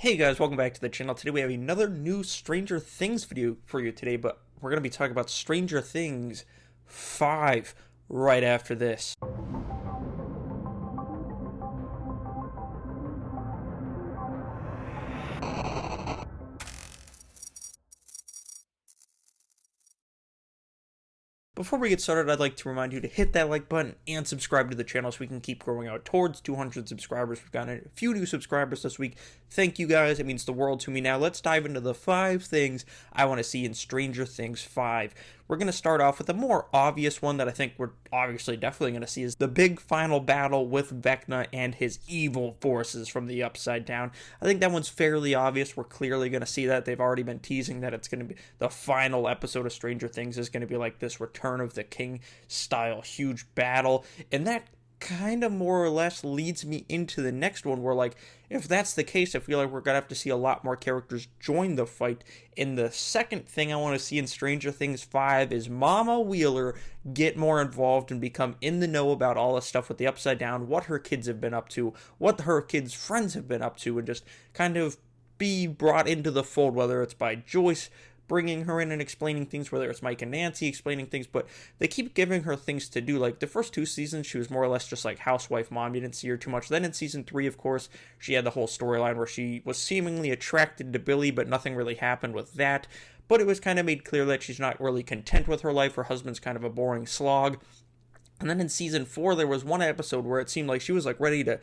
Hey guys, welcome back to the channel. Today we have another new Stranger Things video for you today, but we're going to be talking about Stranger Things 5 right after this. Before we get started, I'd like to remind you to hit that like button and subscribe to the channel so we can keep growing out towards 200 subscribers. We've gotten a few new subscribers this week. Thank you guys. It means the world to me. Now let's dive into the 5 things I want to see in Stranger Things 5. We're going to start off with the more obvious one that I think we're obviously definitely going to see is the big final battle with Vecna and his evil forces from the Upside Down. I think that one's fairly obvious. We're clearly going to see that. They've already been teasing that it's going to be the final episode of Stranger Things is going to be like this Return of the King style huge battle. And that kind of more or less leads me into the next one where, like, if that's the case, I feel like we're gonna have to see a lot more characters join the fight. And the second thing I want to see in Stranger Things 5 is Mama Wheeler get more involved and become in the know about all this stuff with the Upside Down, what her kids have been up to, what her kids' friends have been up to, and just kind of be brought into the fold, whether it's by Joyce bringing her in and explaining things, whether it's Mike and Nancy explaining things, but they keep giving her things to do. Like the first 2 seasons, she was more or less just like housewife mom. You didn't see her too much. Then in season 3, of course, she had the whole storyline where she was seemingly attracted to Billy, but nothing really happened with that. But it was kind of made clear that she's not really content with her life. Her husband's kind of a boring slog. And then in season 4, there was one episode where it seemed like she was like ready to,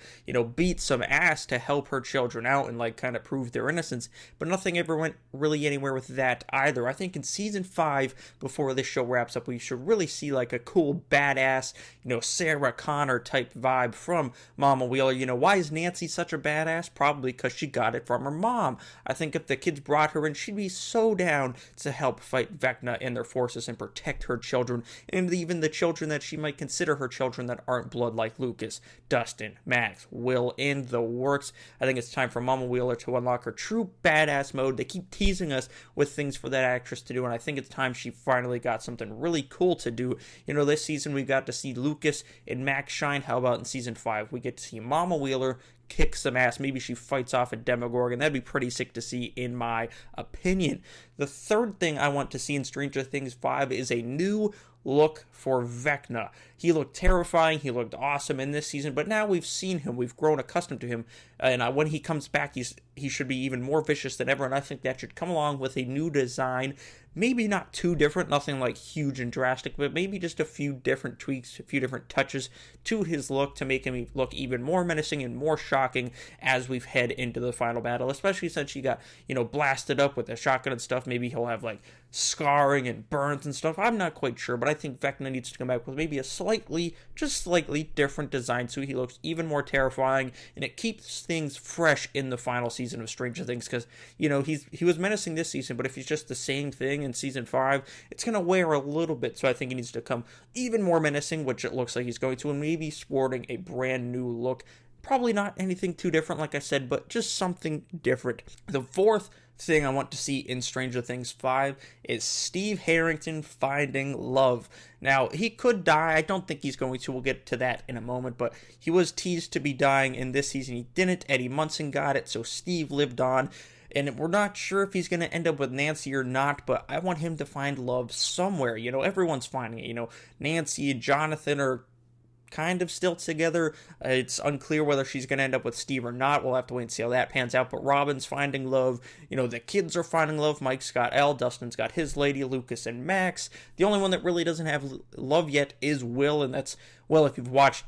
beat some ass to help her children out and like kind of prove their innocence. But nothing ever went really anywhere with that either. I think in season 5, before this show wraps up, we should really see like a cool, badass, Sarah Connor type vibe from Mama Wheeler. Why is Nancy such a badass? Probably because she got it from her mom. I think if the kids brought her in, she'd be so down to help fight Vecna and their forces and protect her children and even the children that she might consider her children that aren't blood, like Lucas, Dustin, Max, Will, and the works. I think it's time for Mama Wheeler to unlock her true badass mode. They keep teasing us with things for that actress to do, and I think it's time she finally got something really cool to do. This season we got to see Lucas and Max shine. How about in season 5 we get to see Mama Wheeler kick some ass? Maybe she fights off a Demogorgon. That'd be pretty sick to see, in my opinion. The third thing I want to see in Stranger Things 5 is a new look for Vecna. He looked terrifying. He looked awesome in this season, but now we've seen him. We've grown accustomed to him, and when he comes back, he should be even more vicious than ever, and I think that should come along with a new design. Maybe not too different, nothing like huge and drastic, but maybe just a few different tweaks, a few different touches to his look to make him look even more menacing and more shocking as we head into the final battle, especially since he got, blasted up with a shotgun and stuff. Maybe he'll have like scarring and burns and stuff. I'm not quite sure, but I think Vecna needs to come back with maybe a just slightly different design so he looks even more terrifying, and it keeps things fresh in the final season of Stranger Things, because, he was menacing this season, but if he's just the same thing in season 5, it's going to wear a little bit, so I think he needs to come even more menacing, which it looks like he's going to, and maybe sporting a brand new look. Probably not anything too different, like I said, but just something different. The fourth thing I want to see in Stranger Things 5 is Steve Harrington finding love. Now, he could die. I don't think he's going to. We'll get to that in a moment, but he was teased to be dying in this season. He didn't. Eddie Munson got it, so Steve lived on. And we're not sure if he's going to end up with Nancy or not, but I want him to find love somewhere. Everyone's finding it. Nancy and Jonathan are kind of still together. It's unclear whether she's going to end up with Steve or not. We'll have to wait and see how that pans out. But Robin's finding love. The kids are finding love. Mike's got Elle. Dustin's got his lady. Lucas and Max. The only one that really doesn't have love yet is Will. And that's, well, if you've watched,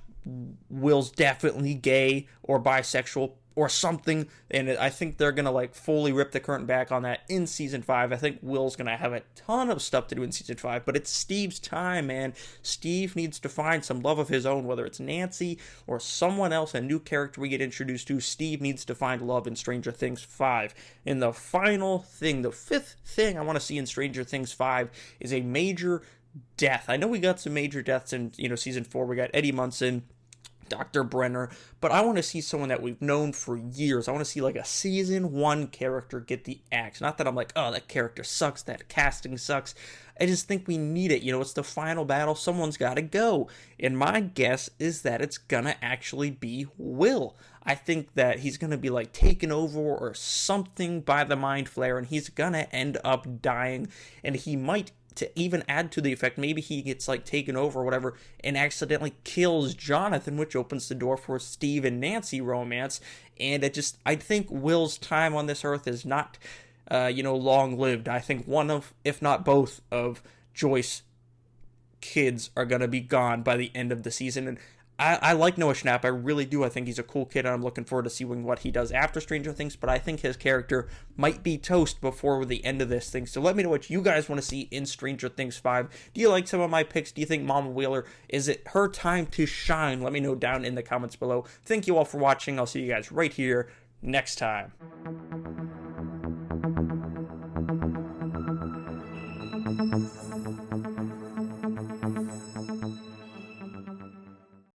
Will's definitely gay or bisexual or something, and I think they're gonna like fully rip the curtain back on that in season 5. I think Will's gonna have a ton of stuff to do in season 5, but it's Steve's time, man. Steve needs to find some love of his own, whether it's Nancy or someone else, a new character we get introduced to. Steve needs to find love in Stranger Things 5. And the final thing, the fifth thing I want to see in Stranger Things 5 is a major death. I know we got some major deaths in season 4. We got Eddie Munson, Dr. Brenner, but I want to see someone that we've known for years. I want to see like a season 1 character get the axe. Not that I'm like, oh, that character sucks, that casting sucks. I just think we need it. It's the final battle. Someone's got to go. And my guess is that it's going to actually be Will. I think that he's going to be like taken over or something by the Mind Flayer, and he's going to end up dying, and he might, to even add to the effect, maybe he gets like taken over or whatever and accidentally kills Jonathan, which opens the door for Steve and Nancy romance. And I think Will's time on this earth is not, long lived. I think one of, if not both of Joyce's kids are going to be gone by the end of the season. And I like Noah Schnapp. I really do. I think he's a cool kid, and I'm looking forward to seeing what he does after Stranger Things, but I think his character might be toast before the end of this thing. So let me know what you guys want to see in Stranger Things 5. Do you like some of my picks? Do you think Mama Wheeler, is it her time to shine? Let me know down in the comments below. Thank you all for watching. I'll see you guys right here next time.